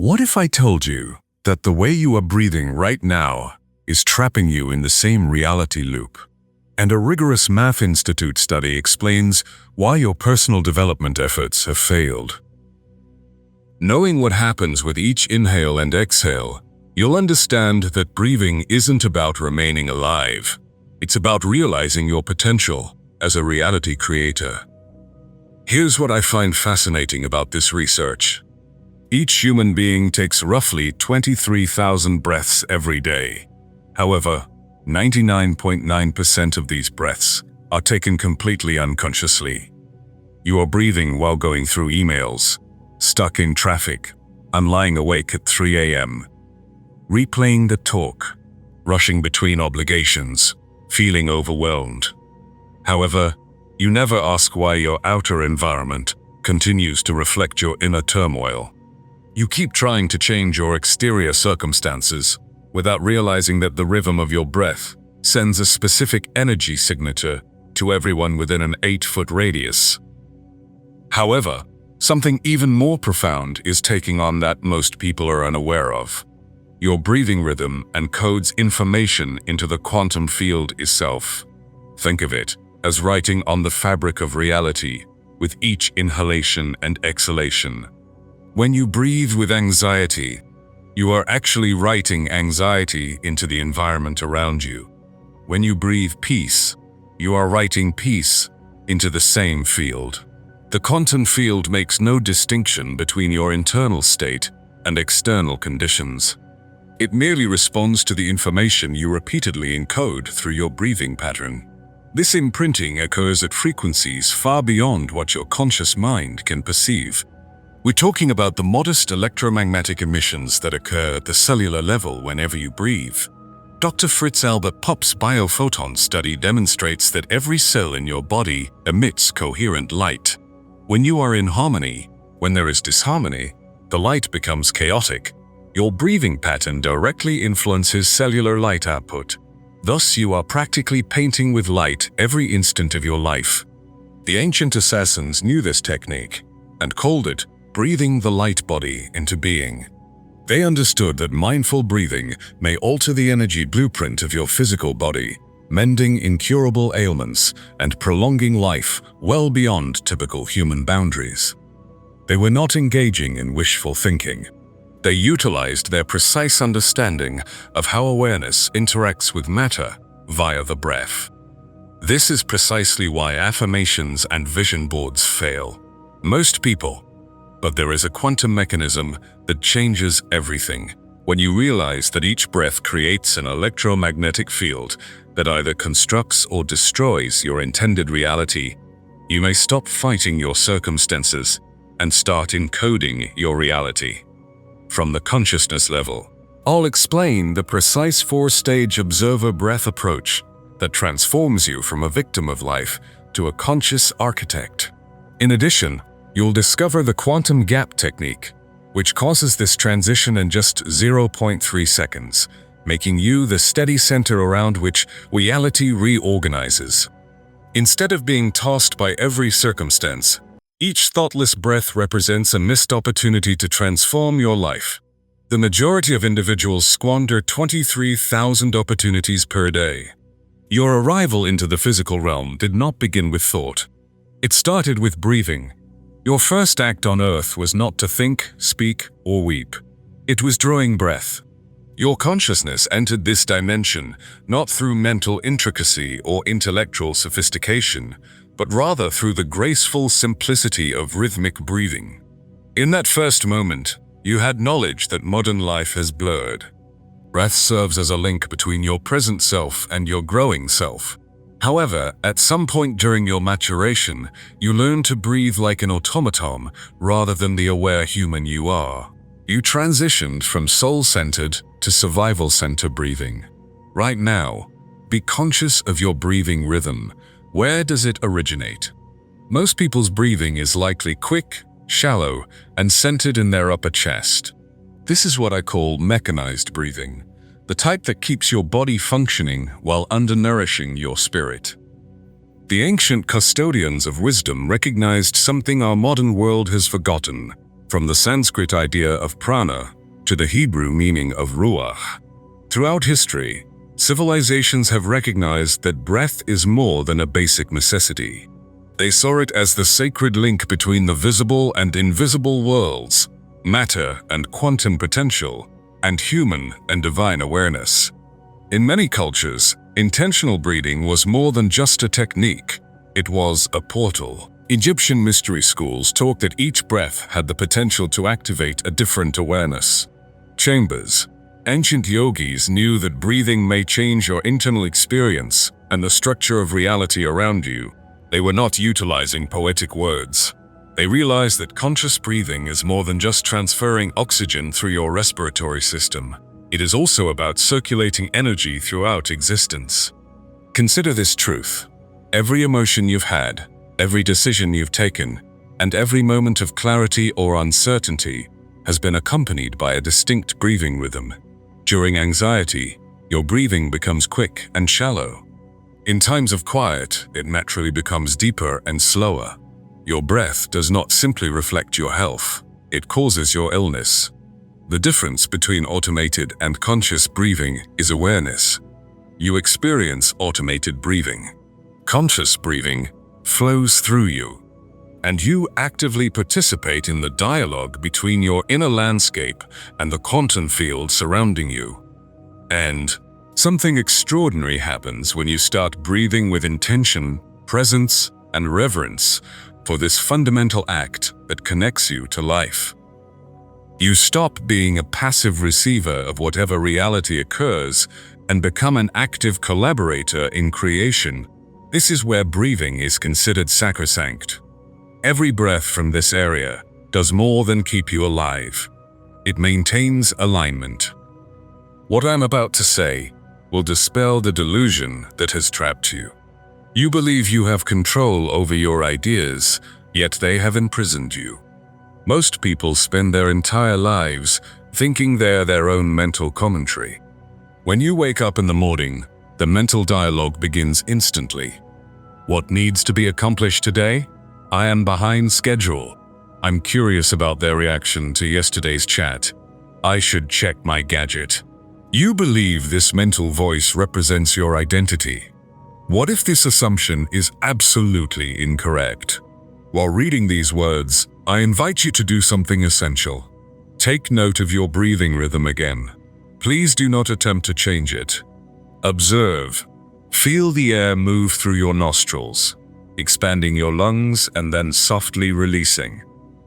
What if I told you that the way you are breathing right now is trapping you in the same reality loop? And a rigorous Math Institute study explains why your personal development efforts have failed. Knowing what happens with each inhale and exhale, you'll understand that breathing isn't about remaining alive. It's about realizing your potential as a reality creator. Here's what I find fascinating about this research. Each human being takes roughly 23,000 breaths every day. However, 99.9% of these breaths are taken completely unconsciously. You are breathing while going through emails, stuck in traffic, and lying awake at 3 a.m., replaying the talk, rushing between obligations, feeling overwhelmed. However, you never ask why your outer environment continues to reflect your inner turmoil. You keep trying to change your exterior circumstances without realizing that the rhythm of your breath sends a specific energy signature to everyone within an 8-foot radius. However, something even more profound is taking on that most people are unaware of. Your breathing rhythm encodes information into the quantum field itself. Think of it as writing on the fabric of reality with each inhalation and exhalation. When you breathe with anxiety, you are actually writing anxiety into the environment around you. When you breathe peace, you are writing peace into the same field. The quantum field makes no distinction between your internal state and external conditions. It merely responds to the information you repeatedly encode through your breathing pattern. This imprinting occurs at frequencies far beyond what your conscious mind can perceive. We're talking about the modest electromagnetic emissions that occur at the cellular level whenever you breathe. Dr. Fritz Albert Popp's Biophoton study demonstrates that every cell in your body emits coherent light. When you are in harmony, when there is disharmony, the light becomes chaotic. Your breathing pattern directly influences cellular light output. Thus, you are practically painting with light every instant of your life. The ancient assassins knew this technique and called it breathing the light body into being. They understood that mindful breathing may alter the energy blueprint of your physical body, mending incurable ailments and prolonging life well beyond typical human boundaries. They were not engaging in wishful thinking. They utilized their precise understanding of how awareness interacts with matter via the breath. This is precisely why affirmations and vision boards fail. Most people. But there is a quantum mechanism that changes everything. When you realize that each breath creates an electromagnetic field that either constructs or destroys your intended reality, you may stop fighting your circumstances and start encoding your reality. From the consciousness level, I'll explain the precise 4-stage observer breath approach that transforms you from a victim of life to a conscious architect. In addition, you'll discover the quantum gap technique, which causes this transition in just 0.3 seconds, making you the steady center around which reality reorganizes. Instead of being tossed by every circumstance, each thoughtless breath represents a missed opportunity to transform your life. The majority of individuals squander 23,000 opportunities per day. Your arrival into the physical realm did not begin with thought. It started with breathing. Your first act on earth was not to think, speak, or weep. It was drawing breath. Your consciousness entered this dimension not through mental intricacy or intellectual sophistication, but rather through the graceful simplicity of rhythmic breathing. In that first moment, you had knowledge that modern life has blurred. Breath serves as a link between your present self and your growing self. However, at some point during your maturation, you learn to breathe like an automaton rather than the aware human you are. You transitioned from soul-centered to survival-centered breathing. Right now, be conscious of your breathing rhythm. Where does it originate? Most people's breathing is likely quick, shallow, and centered in their upper chest. This is what I call mechanized breathing, the type that keeps your body functioning while undernourishing your spirit. The ancient custodians of wisdom recognized something our modern world has forgotten. from the Sanskrit idea of prana to the Hebrew meaning of ruach. Throughout history, civilizations have recognized that breath is more than a basic necessity. They saw it as the sacred link between the visible and invisible worlds, matter and quantum potential, and human and divine awareness. In many cultures, intentional breathing was more than just a technique. It was a portal. Egyptian mystery schools taught that each breath had the potential to activate a different awareness. Chambers. Ancient yogis knew that breathing may change your internal experience and the structure of reality around you. They were not utilizing poetic words. They realized that conscious breathing is more than just transferring oxygen through your respiratory system. It is also about circulating energy throughout existence. Consider this truth. Every emotion you've had, every decision you've taken, and every moment of clarity or uncertainty has been accompanied by a distinct breathing rhythm. During anxiety, your breathing becomes quick and shallow. In times of quiet, it naturally becomes deeper and slower. Your breath does not simply reflect your health, it causes your illness. The difference between automated and conscious breathing is awareness. You experience automated breathing. Conscious breathing flows through you, and you actively participate in the dialogue between your inner landscape and the quantum field surrounding you. And something extraordinary happens when you start breathing with intention, presence, and reverence for this fundamental act that connects you to life. You stop being a passive receiver of whatever reality occurs and become an active collaborator in creation. This is where breathing is considered sacrosanct. Every breath from this area does more than keep you alive. It maintains alignment. What I'm about to say will dispel the delusion that has trapped you. You believe you have control over your ideas, yet they have imprisoned you. Most people spend their entire lives thinking they're their own mental commentary. When you wake up in the morning, the mental dialogue begins instantly. What needs to be accomplished today? I am behind schedule. I'm curious about their reaction to yesterday's chat. I should check my gadget. You believe this mental voice represents your identity. What if this assumption is absolutely incorrect? While reading these words, I invite you to do something essential. Take note of your breathing rhythm again. Please do not attempt to change it. Observe. Feel the air move through your nostrils, expanding your lungs and then softly releasing.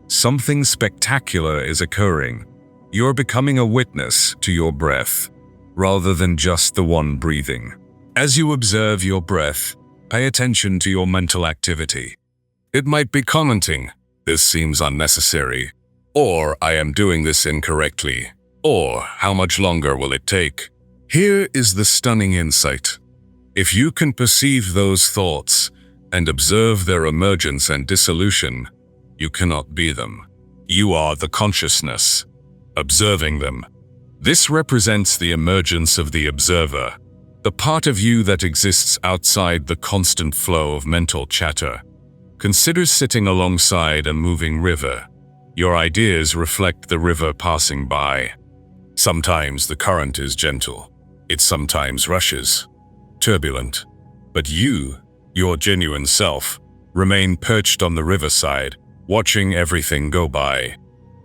Something spectacular is occurring. You're becoming a witness to your breath, rather than just the one breathing. As you observe your breath, pay attention to your mental activity. It might be commenting, "This seems unnecessary," or "I am doing this incorrectly," or "How much longer will it take?" Here is the stunning insight. If you can perceive those thoughts and observe their emergence and dissolution, you cannot be them. You are the consciousness, observing them. This represents the emergence of the observer, the part of you that exists outside the constant flow of mental chatter. Consider sitting alongside a moving river. Your ideas reflect the river passing by. Sometimes the current is gentle. It sometimes rushes, turbulent. But you, your genuine self, remain perched on the riverside, watching everything go by.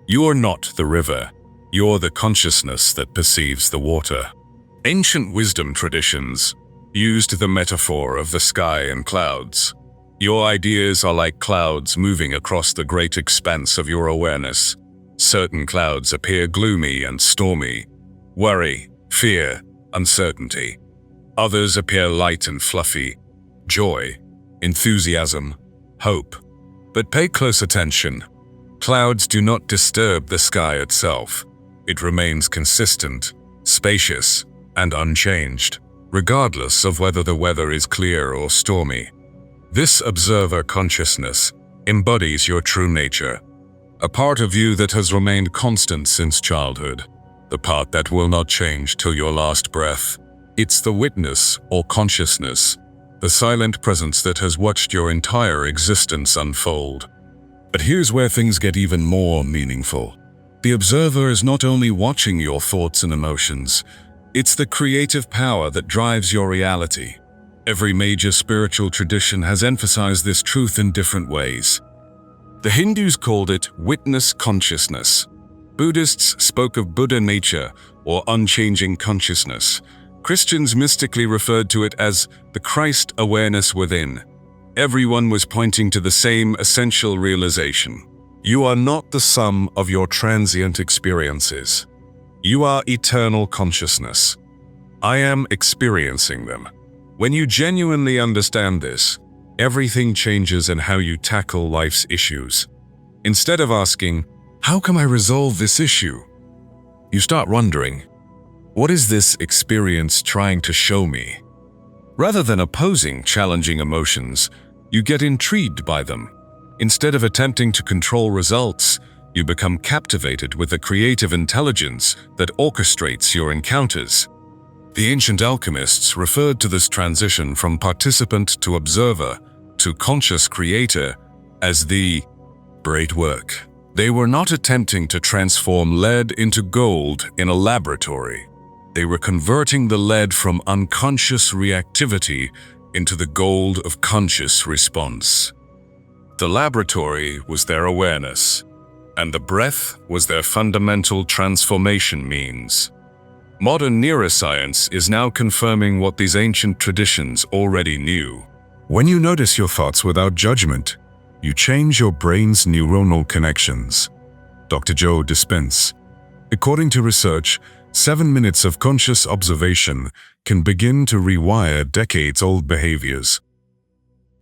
You are not the river. You're the consciousness that perceives the water. Ancient wisdom traditions used the metaphor of the sky and clouds. Your ideas are like clouds moving across the great expanse of your awareness. Certain clouds appear gloomy and stormy, worry, fear, uncertainty. Others appear light and fluffy, joy, enthusiasm, hope. But pay close attention. Clouds do not disturb the sky itself. It remains consistent, spacious, and unchanged, regardless of whether the weather is clear or stormy. This observer consciousness embodies your true nature, a part of you that has remained constant since childhood, the part that will not change till your last breath. It's the witness or consciousness, the silent presence that has watched your entire existence unfold. But here's where things get even more meaningful. The observer is not only watching your thoughts and emotions, it's the creative power that drives your reality. Every major spiritual tradition has emphasized this truth in different ways. The Hindus called it witness consciousness. Buddhists spoke of Buddha nature or unchanging consciousness. Christians mystically referred to it as the Christ awareness within. Everyone was pointing to the same essential realization. You are not the sum of your transient experiences. You are eternal consciousness. I am experiencing them. When you genuinely understand this, everything changes in how you tackle life's issues. Instead of asking, "How can I resolve this issue?" you start wondering, "What is this experience trying to show me?" Rather than opposing challenging emotions, you get intrigued by them. Instead of attempting to control results, you become captivated with the creative intelligence that orchestrates your encounters. The ancient alchemists referred to this transition from participant to observer to conscious creator as the great work. They were not attempting to transform lead into gold in a laboratory. They were converting the lead from unconscious reactivity into the gold of conscious response. The laboratory was their awareness, and the breath was their fundamental transformation means. Modern neuroscience is now confirming what these ancient traditions already knew. When you notice your thoughts without judgment, you change your brain's neuronal connections. Dr. Joe Dispenza. According to research, 7 minutes of conscious observation can begin to rewire decades-old behaviors.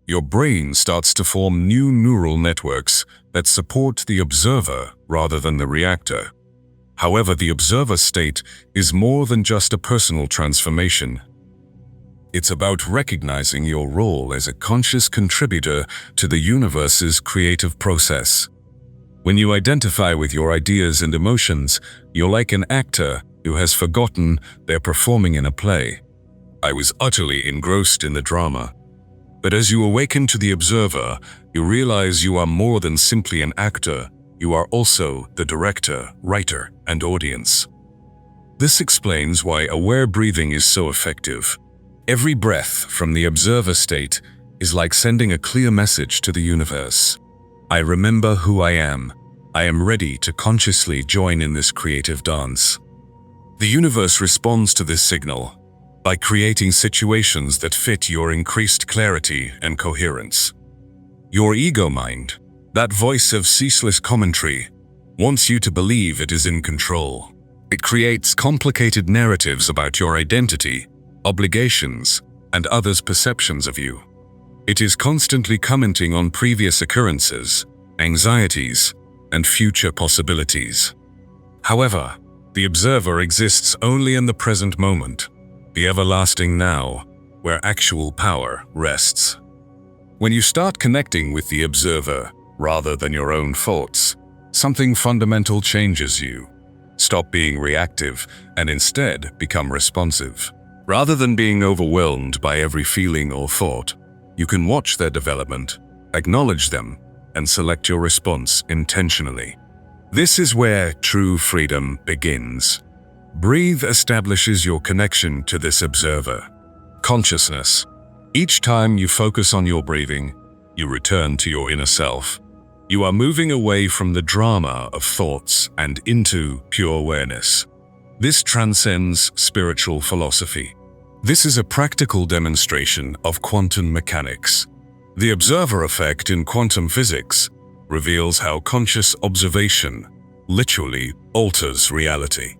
Your brain starts to form new neural networks that support the observer rather than the reactor. However, the observer state is more than just a personal transformation. It's about recognizing your role as a conscious contributor to the universe's creative process. When you identify with your ideas and emotions, you're like an actor who has forgotten they're performing in a play. I was utterly engrossed in the drama. But as you awaken to the observer, you realize you are more than simply an actor. You are also the director, writer, and audience. This explains why aware breathing is so effective. Every breath from the observer state is like sending a clear message to the universe. I remember who I am. I am ready to consciously join in this creative dance. The universe responds to this signal by creating situations that fit your increased clarity and coherence. Your ego mind, that voice of ceaseless commentary, wants you to believe it is in control. It creates complicated narratives about your identity, obligations, and others' perceptions of you. It is constantly commenting on previous occurrences, anxieties, and future possibilities. However, the observer exists only in the present moment, the everlasting now, where actual power rests. When you start connecting with the observer rather than your own thoughts, something fundamental changes you. Stop being reactive and instead become responsive. Rather than being overwhelmed by every feeling or thought, you can watch their development, acknowledge them, and select your response intentionally. This is where true freedom begins. Breathe establishes your connection to this observer. Consciousness. Each time you focus on your breathing, you return to your inner self. You are moving away from the drama of thoughts and into pure awareness. This transcends spiritual philosophy. This is a practical demonstration of quantum mechanics. The observer effect in quantum physics reveals how conscious observation literally alters reality.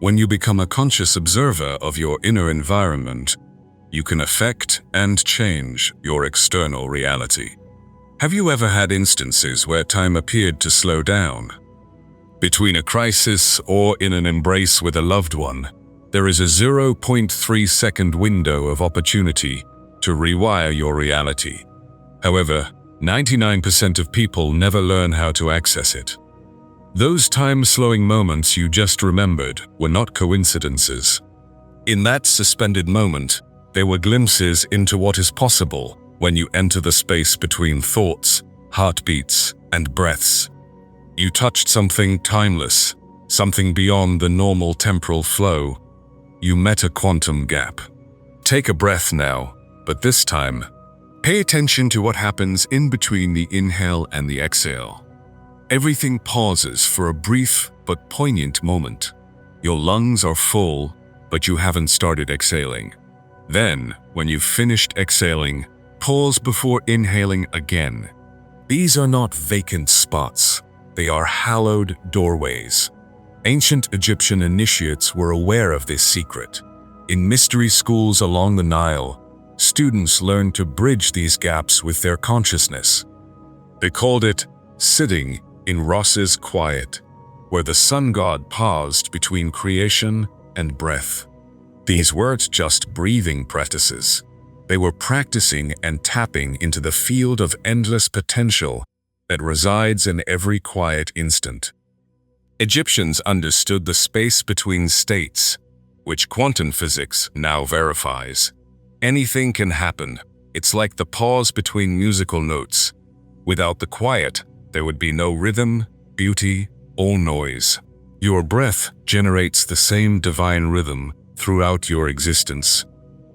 When you become a conscious observer of your inner environment, you can affect and change your external reality. Have you ever had instances where time appeared to slow down? Between a crisis or in an embrace with a loved one, there is a 0.3-second window of opportunity to rewire your reality. However, 99% of people never learn how to access it. Those time-slowing moments you just remembered were not coincidences. In that suspended moment, there were glimpses into what is possible when you enter the space between thoughts, heartbeats, and breaths. You touched something timeless, something beyond the normal temporal flow. You met a quantum gap. Take a breath now, but this time, pay attention to what happens in between the inhale and the exhale. Everything pauses for a brief but poignant moment. Your lungs are full, but you haven't started exhaling. Then, when you've finished exhaling, pause before inhaling again. These are not vacant spots. They are hallowed doorways. Ancient Egyptian initiates were aware of this secret. In mystery schools along the Nile, students learned to bridge these gaps with their consciousness. They called it sitting in Ross's quiet, where the sun god paused between creation and breath. These weren't just breathing practices. They were practicing and tapping into the field of endless potential that resides in every quiet instant. Egyptians understood the space between states, which quantum physics now verifies. Anything can happen. It's like the pause between musical notes. Without the quiet, there would be no rhythm, beauty, or noise. Your breath generates the same divine rhythm throughout your existence.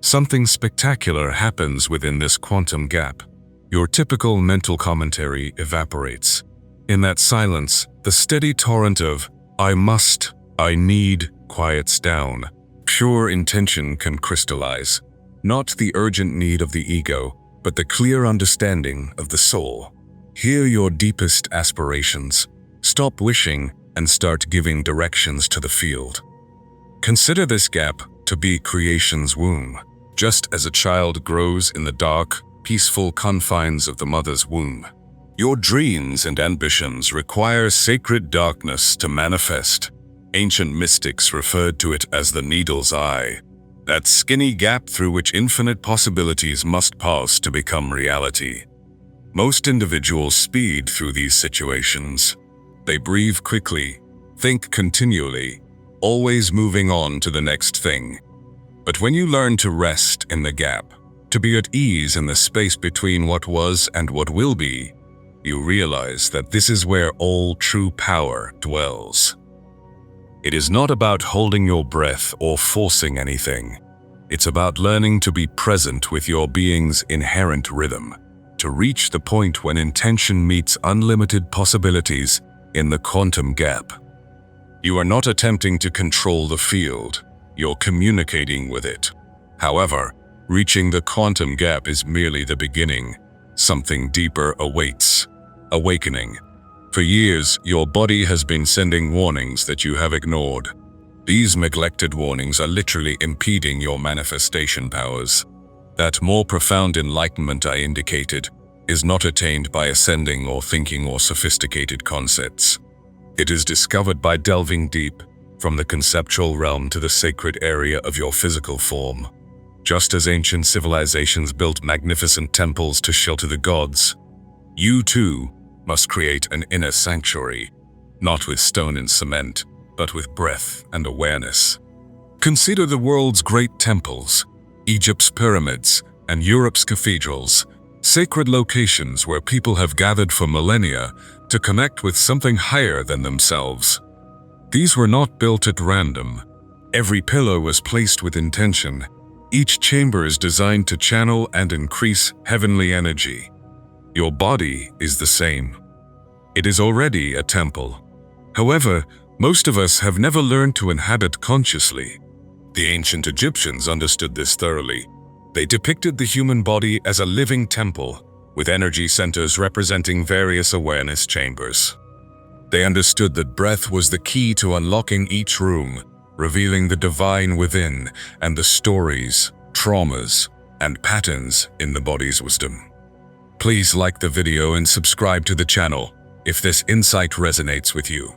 Something spectacular happens within this quantum gap. Your typical mental commentary evaporates. In that silence, the steady torrent of "I must," "I need" quiets down. Pure intention can crystallize. Not the urgent need of the ego, but the clear understanding of the soul. Hear your deepest aspirations. Stop wishing and start giving directions to the field. Consider this gap to be creation's womb. Just as a child grows in the dark, peaceful confines of the mother's womb, your dreams and ambitions require sacred darkness to manifest. Ancient mystics referred to it as the needle's eye, that skinny gap through which infinite possibilities must pass to become reality. Most individuals speed through these situations. They breathe quickly, think continually, always moving on to the next thing. But when you learn to rest in the gap, to be at ease in the space between what was and what will be, you realize that this is where all true power dwells. It is not about holding your breath or forcing anything. It's about learning to be present with your being's inherent rhythm, to reach the point when intention meets unlimited possibilities in the quantum gap. You are not attempting to control the field, you're communicating with it. However, reaching the quantum gap is merely the beginning. Something deeper awaits. Awakening. For years, your body has been sending warnings that you have ignored. These neglected warnings are literally impeding your manifestation powers. That more profound enlightenment I indicated is not attained by ascending or thinking or sophisticated concepts. It is discovered by delving deep, from the conceptual realm to the sacred area of your physical form. Just as ancient civilizations built magnificent temples to shelter the gods, you too must create an inner sanctuary, not with stone and cement, but with breath and awareness. Consider the world's great temples, Egypt's pyramids, and Europe's cathedrals, sacred locations where people have gathered for millennia to connect with something higher than themselves. These were not built at random. Every pillar was placed with intention. Each chamber is designed to channel and increase heavenly energy. Your body is the same. It is already a temple. However, most of us have never learned to inhabit consciously. The ancient Egyptians understood this thoroughly. They depicted the human body as a living temple, with energy centers representing various awareness chambers. They understood that breath was the key to unlocking each room, revealing the divine within and the stories, traumas, and patterns in the body's wisdom. Please like the video and subscribe to the channel if this insight resonates with you.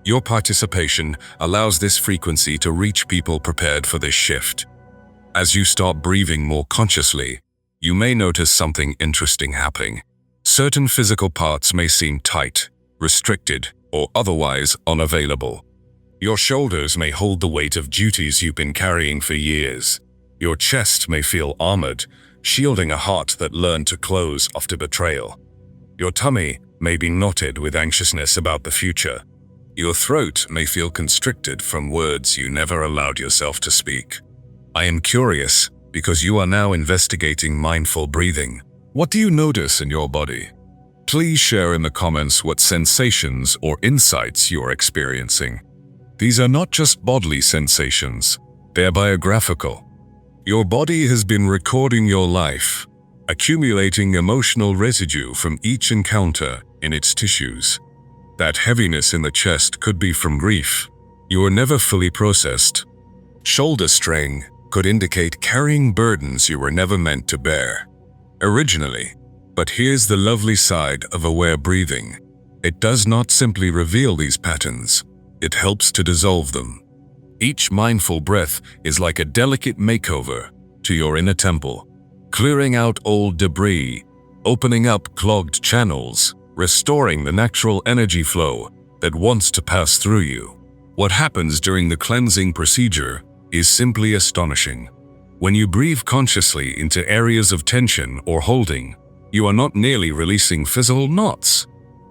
Your participation allows this frequency to reach people prepared for this shift. As you start breathing more consciously, you may notice something interesting happening. Certain physical parts may seem tight, restricted, or otherwise unavailable. Your shoulders may hold the weight of duties you've been carrying for years. Your chest may feel armored, shielding a heart that learned to close after betrayal. Your tummy may be knotted with anxiousness about the future. Your throat may feel constricted from words you never allowed yourself to speak. I am curious because you are now investigating mindful breathing. What do you notice in your body? Please share in the comments what sensations or insights you are experiencing. These are not just bodily sensations, they're biographical. Your body has been recording your life, accumulating emotional residue from each encounter in its tissues. That heaviness in the chest could be from grief you were never fully processed. Shoulder strain could indicate carrying burdens you were never meant to bear originally. But here's the lovely side of aware breathing. It does not simply reveal these patterns, it helps to dissolve them. Each mindful breath is like a delicate makeover to your inner temple, clearing out old debris, opening up clogged channels, restoring the natural energy flow that wants to pass through you. What happens during the cleansing procedure is simply astonishing. When you breathe consciously into areas of tension or holding, you are not merely releasing physical knots.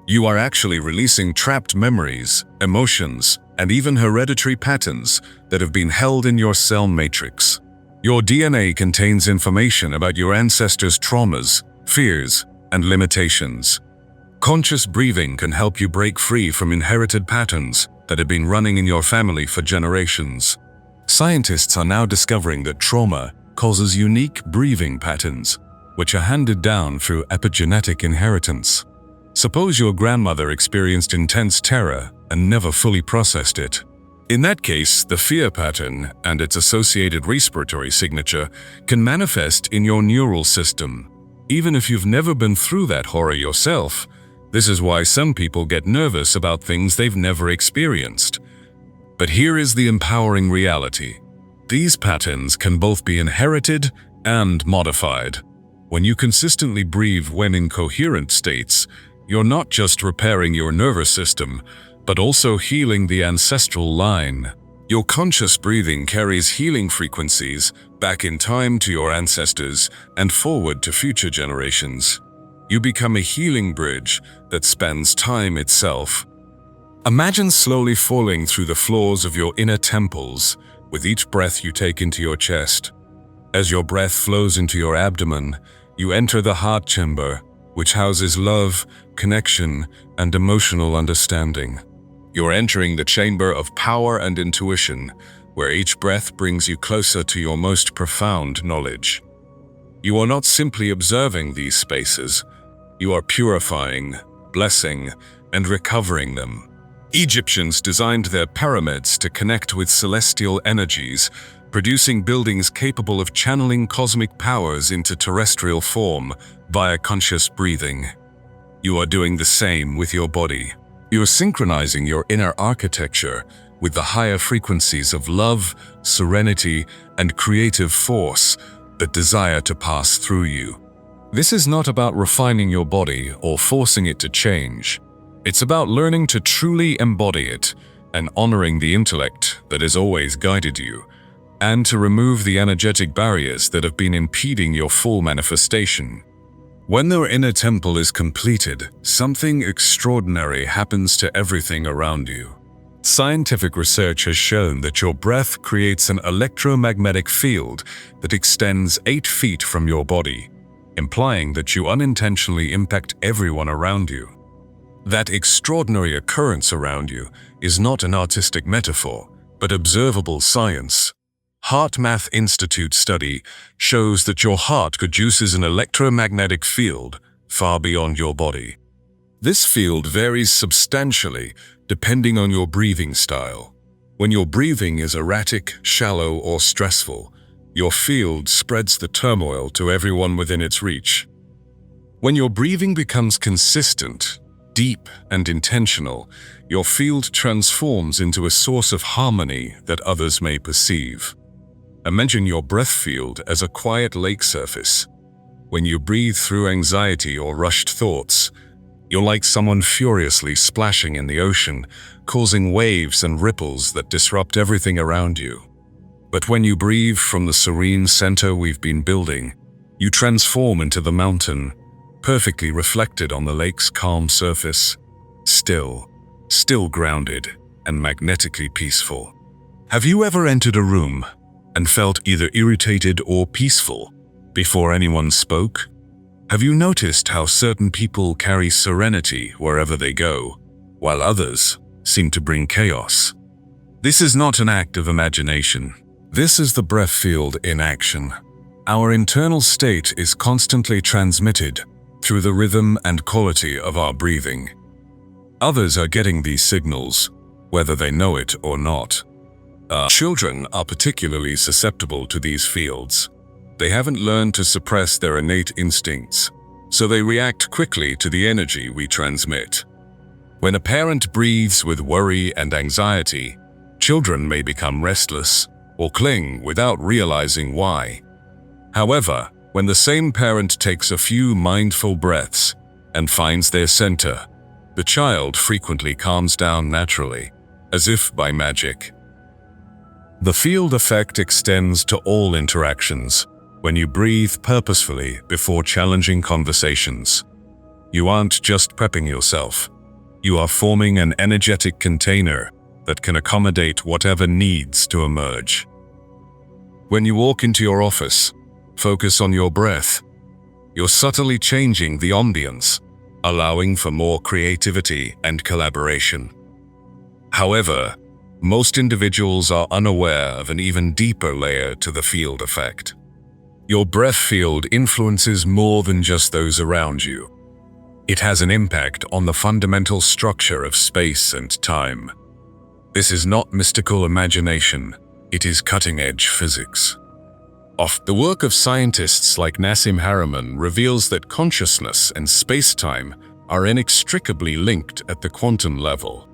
You are actually releasing trapped memories, emotions, and even hereditary patterns that have been held in your cell matrix. Your DNA contains information about your ancestors' traumas, fears, and limitations. Conscious breathing can help you break free from inherited patterns that have been running in your family for generations. Scientists are now discovering that trauma causes unique breathing patterns, which are handed down through epigenetic inheritance. Suppose your grandmother experienced intense terror and never fully processed it. In that case, the fear pattern and its associated respiratory signature can manifest in your neural system. Even if you've never been through that horror yourself, this is why some people get nervous about things they've never experienced. But here is the empowering reality. These patterns can both be inherited and modified. When you consistently breathe when in coherent states, you're not just repairing your nervous system, but also healing the ancestral line. Your conscious breathing carries healing frequencies back in time to your ancestors and forward to future generations. You become a healing bridge that spans time itself. Imagine slowly falling through the floors of your inner temples with each breath you take into your chest. As your breath flows into your abdomen, you enter the heart chamber, which houses love, connection, and emotional understanding. You're entering the chamber of power and intuition, where each breath brings you closer to your most profound knowledge. You are not simply observing these spaces, you are purifying, blessing, and recovering them. Egyptians designed their pyramids to connect with celestial energies, producing buildings capable of channeling cosmic powers into terrestrial form via conscious breathing. You are doing the same with your body. You are synchronizing your inner architecture with the higher frequencies of love, serenity, and creative force that desire to pass through you. This is not about refining your body or forcing it to change. It's about learning to truly embody it and honoring the intellect that has always guided you, and to remove the energetic barriers that have been impeding your full manifestation. When the inner temple is completed, something extraordinary happens to everything around you. Scientific research has shown that your breath creates an electromagnetic field that extends 8 feet from your body, implying that you unintentionally impact everyone around you. That extraordinary occurrence around you is not an artistic metaphor, but observable science. HeartMath Institute study shows that your heart produces an electromagnetic field far beyond your body. This field varies substantially depending on your breathing style. When your breathing is erratic, shallow, or stressful, your field spreads the turmoil to everyone within its reach. When your breathing becomes consistent, deep, and intentional, your field transforms into a source of harmony that others may perceive. Imagine your breath field as a quiet lake surface. When you breathe through anxiety or rushed thoughts, you're like someone furiously splashing in the ocean, causing waves and ripples that disrupt everything around you. But when you breathe from the serene center we've been building, you transform into the mountain, perfectly reflected on the lake's calm surface, still grounded and magnetically peaceful. Have you ever entered a room and felt either irritated or peaceful before anyone spoke? Have you noticed how certain people carry serenity wherever they go, while others seem to bring chaos? This is not an act of imagination. This is the breath field in action. Our internal state is constantly transmitted through the rhythm and quality of our breathing. Others are getting these signals, whether they know it or not. Children are particularly susceptible to these fields. They haven't learned to suppress their innate instincts, so they react quickly to the energy we transmit. When a parent breathes with worry and anxiety, children may become restless or cling without realizing why. However, when the same parent takes a few mindful breaths and finds their center, the child frequently calms down naturally, as if by magic. The field effect extends to all interactions. When you breathe purposefully before challenging conversations, you aren't just prepping yourself. You are forming an energetic container that can accommodate whatever needs to emerge. When you walk into your office, focus on your breath. You're subtly changing the ambience, allowing for more creativity and collaboration. However, most individuals are unaware of an even deeper layer to the field effect. Your breath field influences more than just those around you. It has an impact on the fundamental structure of space and time. This is not mystical imagination, it is cutting-edge physics. The work of scientists like Nassim Haramein reveals that consciousness and space-time are inextricably linked at the quantum level.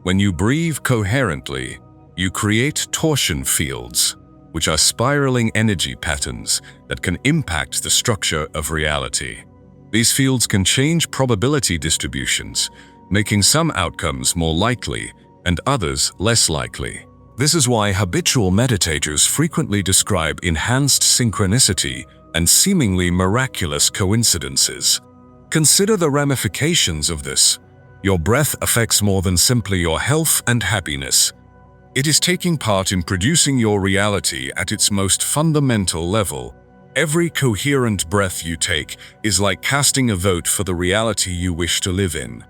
When you breathe coherently, you create torsion fields, which are spiraling energy patterns that can impact the structure of reality. These fields can change probability distributions, making some outcomes more likely and others less likely. This is why habitual meditators frequently describe enhanced synchronicity and seemingly miraculous coincidences. Consider the ramifications of this. Your breath affects more than simply your health and happiness. It is taking part in producing your reality at its most fundamental level. Every coherent breath you take is like casting a vote for the reality you wish to live in.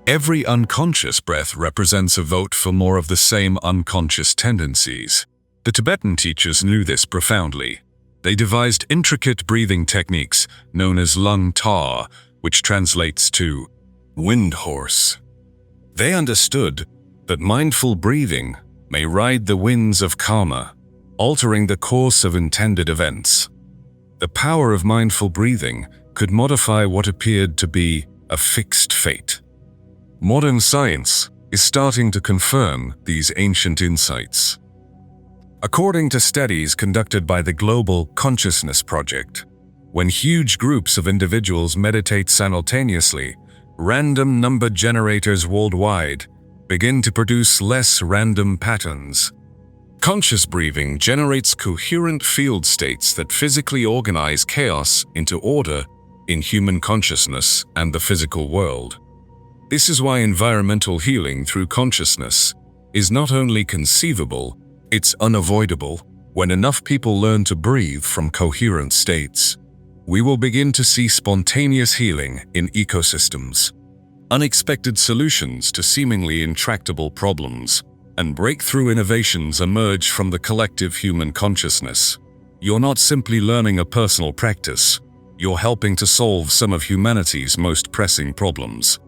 Every unconscious breath represents a vote for more of the same unconscious tendencies. The Tibetan teachers knew this profoundly. They devised intricate breathing techniques known as lung ta, which translates to wind horse. They understood that mindful breathing may ride the winds of karma, altering the course of intended events. The power of mindful breathing could modify what appeared to be a fixed fate. Modern science is starting to confirm these ancient insights. According to studies conducted by the Global Consciousness Project, when huge groups of individuals meditate simultaneously, random number generators worldwide begin to produce less random patterns. Conscious breathing generates coherent field states that physically organize chaos into order in human consciousness and the physical world. This is why environmental healing through consciousness is not only conceivable, it's unavoidable. When enough people learn to breathe from coherent states, we will begin to see spontaneous healing in ecosystems, unexpected solutions to seemingly intractable problems, and breakthrough innovations emerge from the collective human consciousness. You're not simply learning a personal practice, you're helping to solve some of humanity's most pressing problems.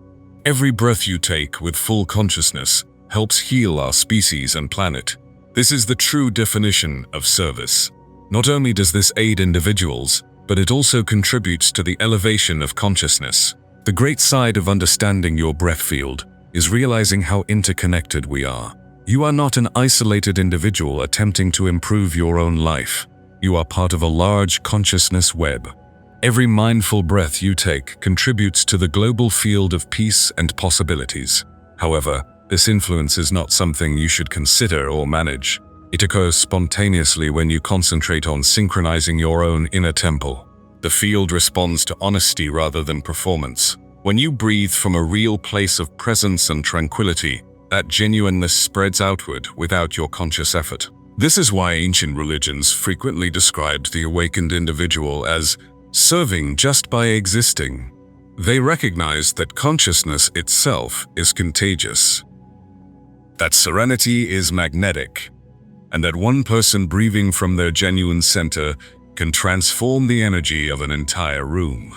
Every breath you take with full consciousness helps heal our species and planet. This is the true definition of service. Not only does this aid individuals, but it also contributes to the elevation of consciousness. The great side of understanding your breath field is realizing how interconnected we are. You are not an isolated individual attempting to improve your own life. You are part of a large consciousness web. Every mindful breath you take contributes to the global field of peace and possibilities. However, this influence is not something you should consider or manage. It occurs spontaneously when you concentrate on synchronizing your own inner temple. The field responds to honesty rather than performance. When you breathe from a real place of presence and tranquility, that genuineness spreads outward without your conscious effort. This is why ancient religions frequently described the awakened individual as serving just by existing. They recognized that consciousness itself is contagious, that serenity is magnetic, and that one person breathing from their genuine center can transform the energy of an entire room.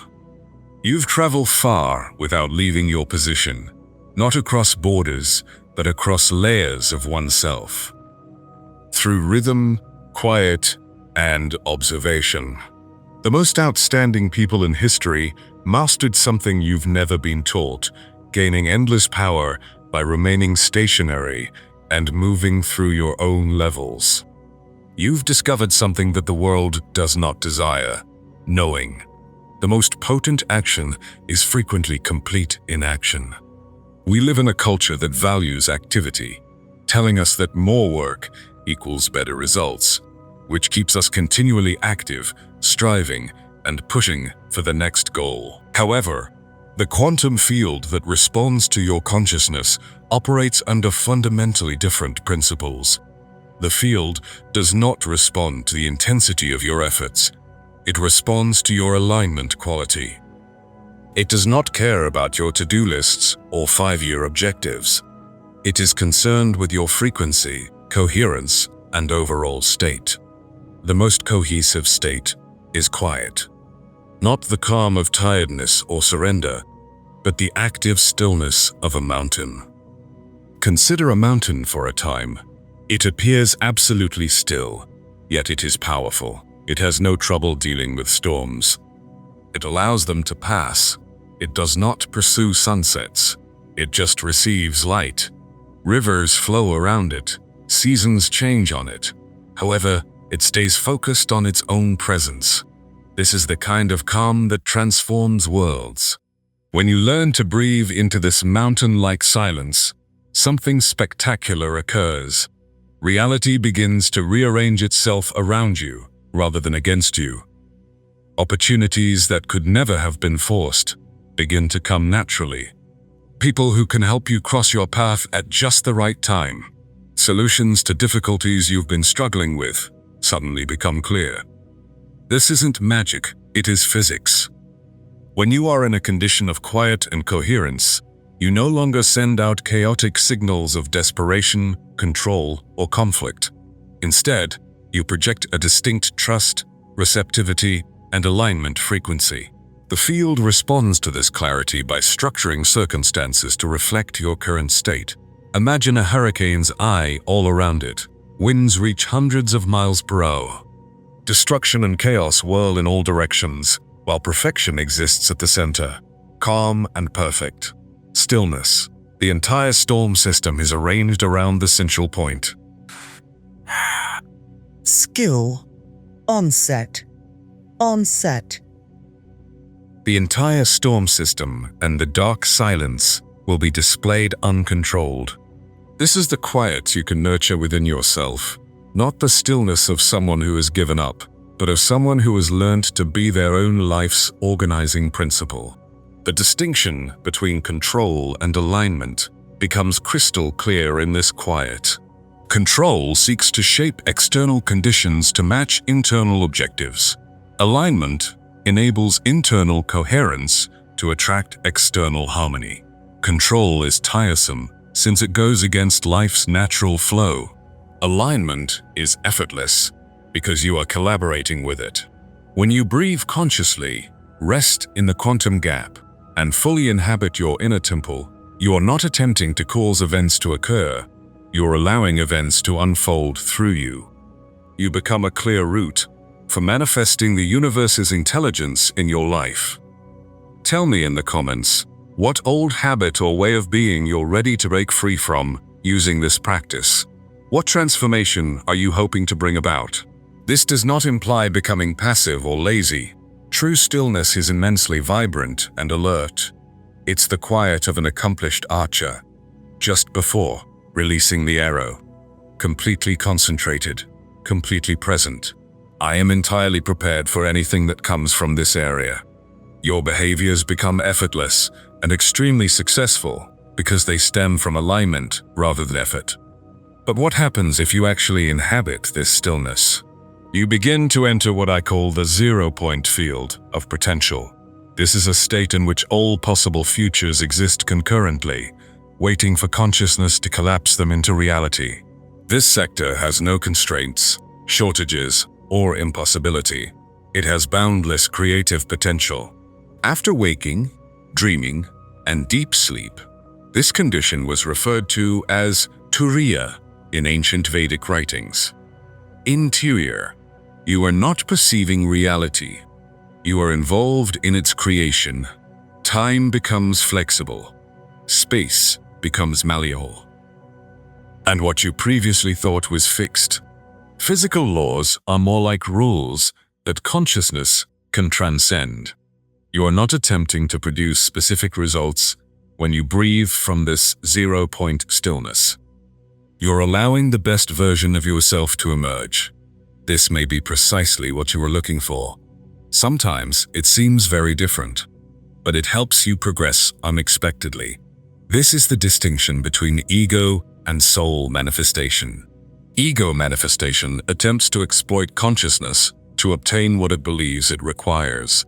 You've traveled far without leaving your position, not across borders, but across layers of oneself. Through rhythm, quiet, and observation. The most outstanding people in history mastered something you've never been taught, gaining endless power by remaining stationary and moving through your own levels. You've discovered something that the world does not desire: knowing. The most potent action is frequently complete inaction. We live in a culture that values activity, telling us that more work equals better results, which keeps us continually active, striving, and pushing for the next goal. However, the quantum field that responds to your consciousness operates under fundamentally different principles. The field does not respond to the intensity of your efforts. It responds to your alignment quality. It does not care about your to-do lists or 5-year objectives. It is concerned with your frequency, coherence, and overall state. The most cohesive state is quiet. Not the calm of tiredness or surrender, but the active stillness of a mountain. Consider a mountain for a time. It appears absolutely still, yet it is powerful. It has no trouble dealing with storms. It allows them to pass. It does not pursue sunsets. It just receives light. Rivers flow around it. Seasons change on it. However, it stays focused on its own presence. This is the kind of calm that transforms worlds. When you learn to breathe into this mountain-like silence, something spectacular occurs. Reality begins to rearrange itself around you, rather than against you. Opportunities that could never have been forced begin to come naturally. People who can help you cross your path at just the right time. Solutions to difficulties you've been struggling with suddenly become clear. This isn't magic, it is physics. When you are in a condition of quiet and coherence, you no longer send out chaotic signals of desperation, control, or conflict. Instead, you project a distinct trust, receptivity, and alignment frequency. The field responds to this clarity by structuring circumstances to reflect your current state. Imagine a hurricane's eye all around it. Winds reach hundreds of miles per hour. Destruction and chaos whirl in all directions, while perfection exists at the center, calm and perfect. Stillness. The entire storm system is arranged around the central point. Skill. Onset. Onset. The entire storm system and the dark silence will be displayed uncontrolled. This is the quiet you can nurture within yourself, not the stillness of someone who has given up, but of someone who has learned to be their own life's organizing principle. The distinction between control and alignment becomes crystal clear in this quiet. Control seeks to shape external conditions to match internal objectives. Alignment enables internal coherence to attract external harmony. Control is tiresome since it goes against life's natural flow. Alignment is effortless because you are collaborating with it. When you breathe consciously, rest in the quantum gap, and fully inhabit your inner temple, you are not attempting to cause events to occur. You're allowing events to unfold through you. You become a clear route for manifesting the universe's intelligence in your life. Tell me in the comments, what old habit or way of being you're ready to break free from using this practice? What transformation are you hoping to bring about? This does not imply becoming passive or lazy. True stillness is immensely vibrant and alert. It's the quiet of an accomplished archer, just before releasing the arrow. Completely concentrated, completely present. I am entirely prepared for anything that comes from this area. Your behaviors become effortless and extremely successful because they stem from alignment rather than effort. But what happens if you actually inhabit this stillness? You begin to enter what I call the zero-point field of potential. This is a state in which all possible futures exist concurrently, waiting for consciousness to collapse them into reality. This sector has no constraints, shortages, or impossibility. It has boundless creative potential. After waking, dreaming, and deep sleep, this condition was referred to as Turiya in ancient Vedic writings. In Turiya, you are not perceiving reality. You are involved in its creation. Time becomes flexible. Space becomes malleable. And what you previously thought was fixed, physical laws are more like rules that consciousness can transcend. You are not attempting to produce specific results when you breathe from this zero-point stillness. You're allowing the best version of yourself to emerge. This may be precisely what you were looking for. Sometimes it seems very different, but it helps you progress unexpectedly. This is the distinction between ego and soul manifestation. Ego manifestation attempts to exploit consciousness to obtain what it believes it requires.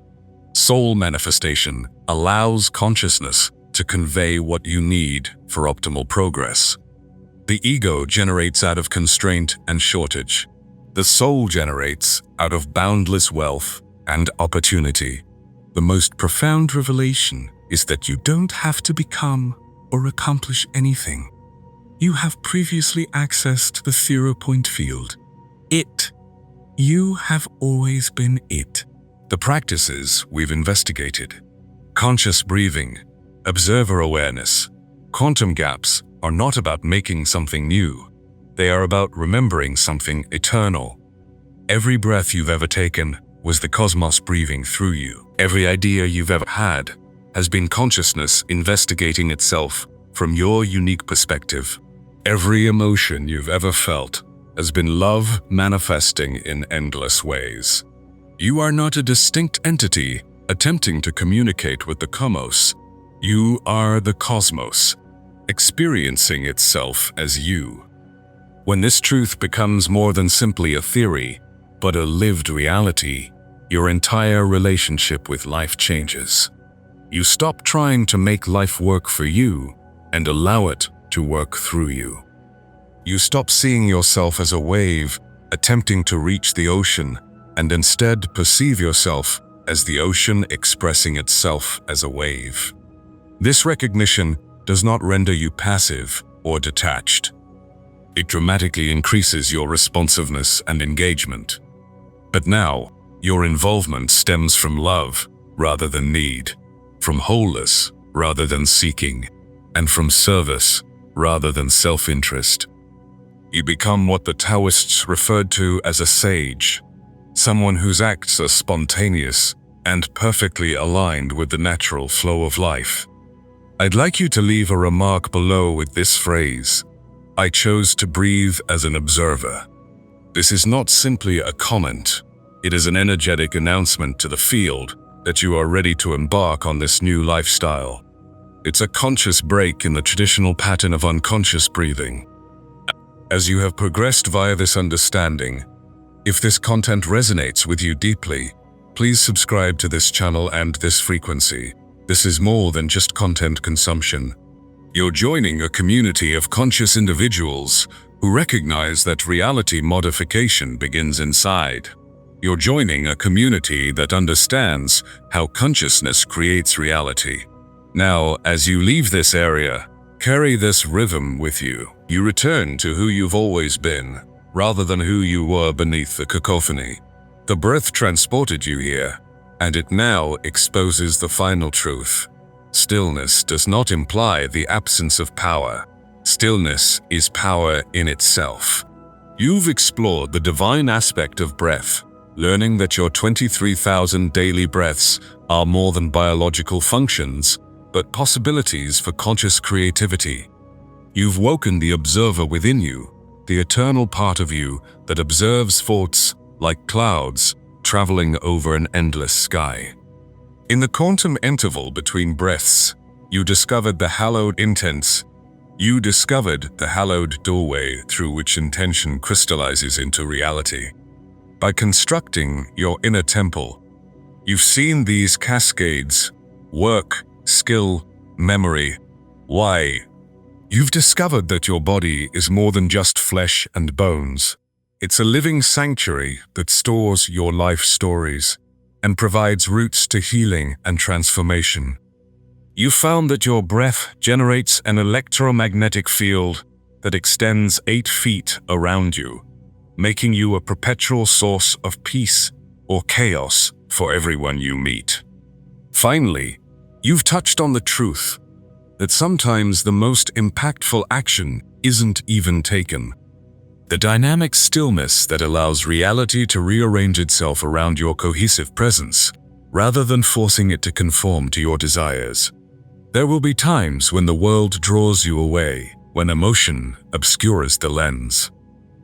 Soul manifestation allows consciousness to convey what you need for optimal progress. The ego generates out of constraint and shortage. The soul generates out of boundless wealth and opportunity. The most profound revelation is that you don't have to become or accomplish anything. You have previously accessed the zero-point field. It. You have always been it. The practices we've investigated, conscious breathing, observer awareness, quantum gaps, are not about making something new. They are about remembering something eternal. Every breath you've ever taken was the cosmos breathing through you. Every idea you've ever had has been consciousness investigating itself from your unique perspective. Every emotion you've ever felt has been love manifesting in endless ways. You are not a distinct entity attempting to communicate with the cosmos. You are the cosmos, experiencing itself as you. When this truth becomes more than simply a theory, but a lived reality, your entire relationship with life changes. You stop trying to make life work for you and allow it to work through you. You stop seeing yourself as a wave attempting to reach the ocean and instead perceive yourself as the ocean expressing itself as a wave. This recognition does not render you passive or detached. It dramatically increases your responsiveness and engagement. But now, your involvement stems from love rather than need, from wholeness rather than seeking, and from service rather than self-interest. You become what the Taoists referred to as a sage, someone whose acts are spontaneous and perfectly aligned with the natural flow of life. I'd like you to leave a remark below with this phrase: I chose to breathe as an observer. This is not simply a comment. It is an energetic announcement to the field that you are ready to embark on this new lifestyle. It's a conscious break in the traditional pattern of unconscious breathing. As you have progressed via this understanding, if this content resonates with you deeply, please subscribe to this channel and this frequency. This is more than just content consumption. You're joining a community of conscious individuals who recognize that reality modification begins inside. You're joining a community that understands how consciousness creates reality. Now, as you leave this area, carry this rhythm with you. You return to who you've always been, rather than who you were beneath the cacophony. The breath transported you here, and it now exposes the final truth. Stillness does not imply the absence of power. Stillness is power in itself. You've explored the divine aspect of breath, learning that your 23,000 daily breaths are more than biological functions, but possibilities for conscious creativity. You've woken the observer within you, the eternal part of you that observes thoughts, like clouds traveling over an endless sky. In the quantum interval between breaths, you discovered the hallowed doorway through which intention crystallizes into reality. By constructing your inner temple, you've seen these cascades: work, skill, memory. Why? You've discovered that your body is more than just flesh and bones. It's a living sanctuary that stores your life stories and provides routes to healing and transformation. You found that your breath generates an electromagnetic field that extends 8 feet around you, making you a perpetual source of peace or chaos for everyone you meet. Finally, you've touched on the truth that sometimes the most impactful action isn't even taken. The dynamic stillness that allows reality to rearrange itself around your cohesive presence, rather than forcing it to conform to your desires. There will be times when the world draws you away, when emotion obscures the lens.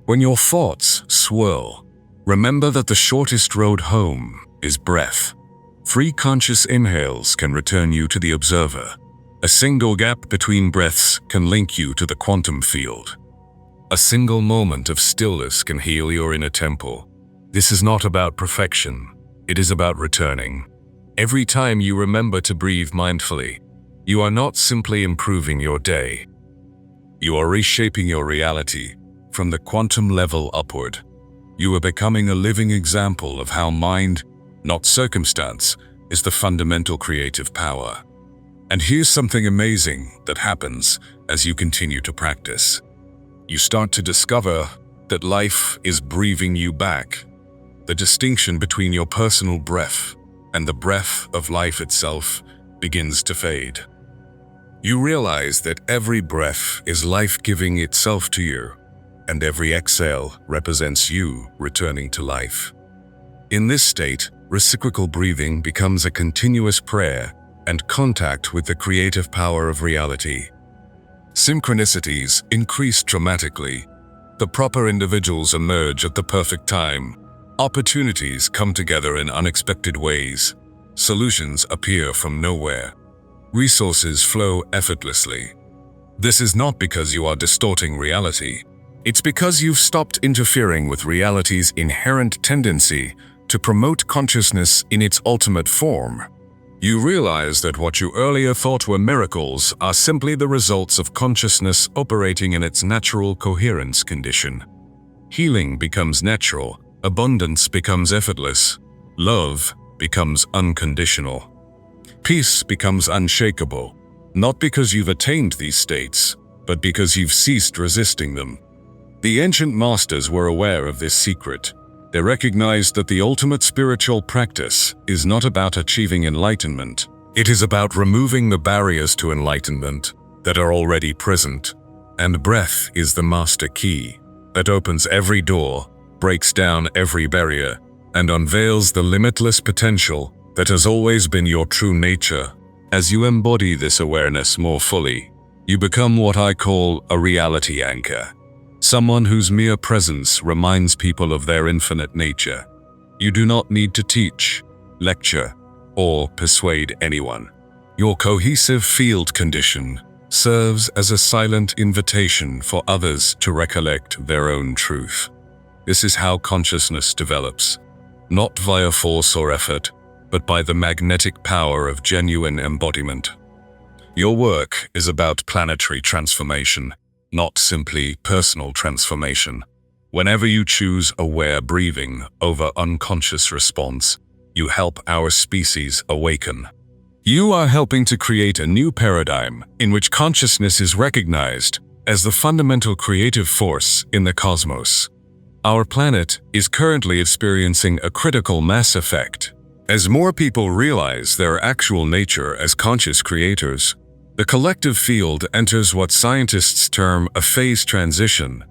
When your thoughts swirl, remember that the shortest road home is breath. 3 conscious inhales can return you to the observer. A single gap between breaths can link you to the quantum field. A single moment of stillness can heal your inner temple. This is not about perfection. It is about returning. Every time you remember to breathe mindfully, you are not simply improving your day. You are reshaping your reality from the quantum level upward. You are becoming a living example of how mind, not circumstance, is the fundamental creative power. And here's something amazing that happens as you continue to practice. You start to discover that life is breathing you back. The distinction between your personal breath and the breath of life itself begins to fade. You realize that every breath is life giving itself to you, and every exhale represents you returning to life. In this state, reciprocal breathing becomes a continuous prayer and contact with the creative power of reality. Synchronicities increase dramatically. The proper individuals emerge at the perfect time. Opportunities come together in unexpected ways. Solutions appear from nowhere. Resources flow effortlessly. This is not because you are distorting reality. It's because you've stopped interfering with reality's inherent tendency to promote consciousness in its ultimate form. You realize that what you earlier thought were miracles are simply the results of consciousness operating in its natural coherence condition. Healing becomes natural, abundance becomes effortless, love becomes unconditional. Peace becomes unshakable, not because you've attained these states, but because you've ceased resisting them. The ancient masters were aware of this secret. They recognized that the ultimate spiritual practice is not about achieving enlightenment. It is about removing the barriers to enlightenment that are already present. And breath is the master key that opens every door, breaks down every barrier, and unveils the limitless potential that has always been your true nature. As you embody this awareness more fully, you become what I call a reality anchor. Someone whose mere presence reminds people of their infinite nature. You do not need to teach, lecture, or persuade anyone. Your cohesive field condition serves as a silent invitation for others to recollect their own truth. This is how consciousness develops, not via force or effort, but by the magnetic power of genuine embodiment. Your work is about planetary transformation, not simply personal transformation. Whenever you choose aware breathing over unconscious response, you help our species awaken. You are helping to create a new paradigm in which consciousness is recognized as the fundamental creative force in the cosmos. Our planet is currently experiencing a critical mass effect. As more people realize their actual nature as conscious creators, the collective field enters what scientists term a phase transition,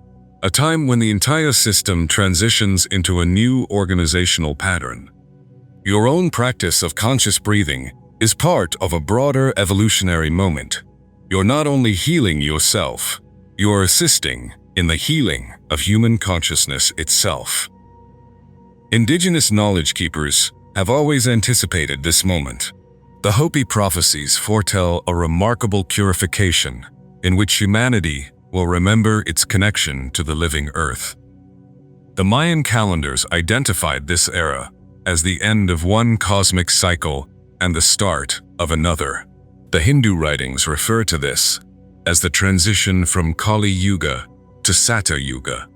a time when the entire system transitions into a new organizational pattern. Your own practice of conscious breathing is part of a broader evolutionary moment. You're not only healing yourself, you're assisting in the healing of human consciousness itself. Indigenous knowledge keepers have always anticipated this moment. The Hopi prophecies foretell a remarkable purification in which humanity will remember its connection to the living earth. The Mayan calendars identified this era as the end of one cosmic cycle and the start of another. The Hindu writings refer to this as the transition from Kali Yuga to Satya Yuga,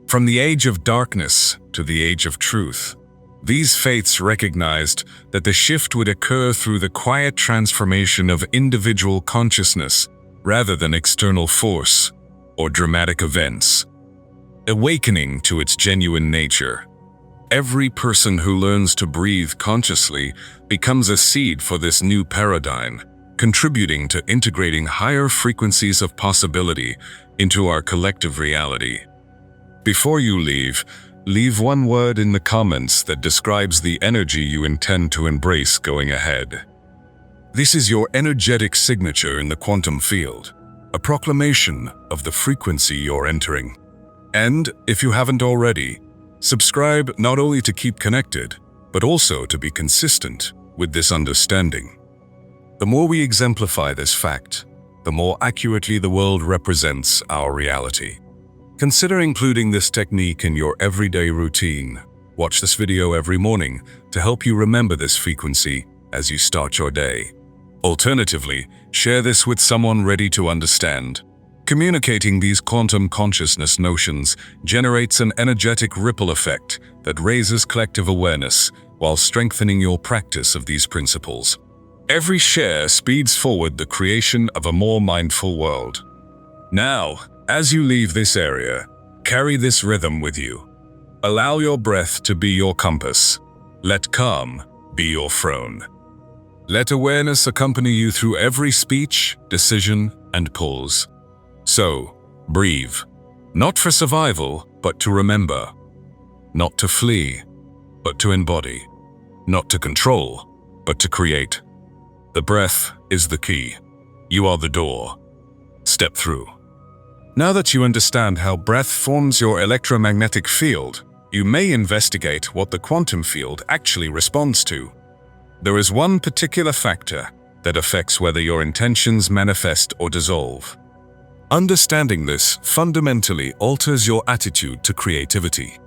from the age of darkness to the age of truth. These faiths recognized that the shift would occur through the quiet transformation of individual consciousness rather than external force or dramatic events. Awakening to its genuine nature. Every person who learns to breathe consciously becomes a seed for this new paradigm, contributing to integrating higher frequencies of possibility into our collective reality. Before you leave one word in the comments that describes the energy you intend to embrace going ahead. This is your energetic signature in the quantum field, a proclamation of the frequency you're entering. And, if you haven't already, subscribe not only to keep connected, but also to be consistent with this understanding. The more we exemplify this fact, the more accurately the world represents our reality. Consider including this technique in your everyday routine. Watch this video every morning to help you remember this frequency as you start your day. Alternatively, share this with someone ready to understand. Communicating these quantum consciousness notions generates an energetic ripple effect that raises collective awareness while strengthening your practice of these principles. Every share speeds forward the creation of a more mindful world. Now, as you leave this area, carry this rhythm with you. Allow your breath to be your compass. Let calm be your throne. Let awareness accompany you through every speech, decision, and pause. So, breathe. Not for survival, but to remember. Not to flee, but to embody. Not to control, but to create. The breath is the key. You are the door. Step through. Now that you understand how breath forms your electromagnetic field, you may investigate what the quantum field actually responds to. There is one particular factor that affects whether your intentions manifest or dissolve. Understanding this fundamentally alters your attitude to creativity.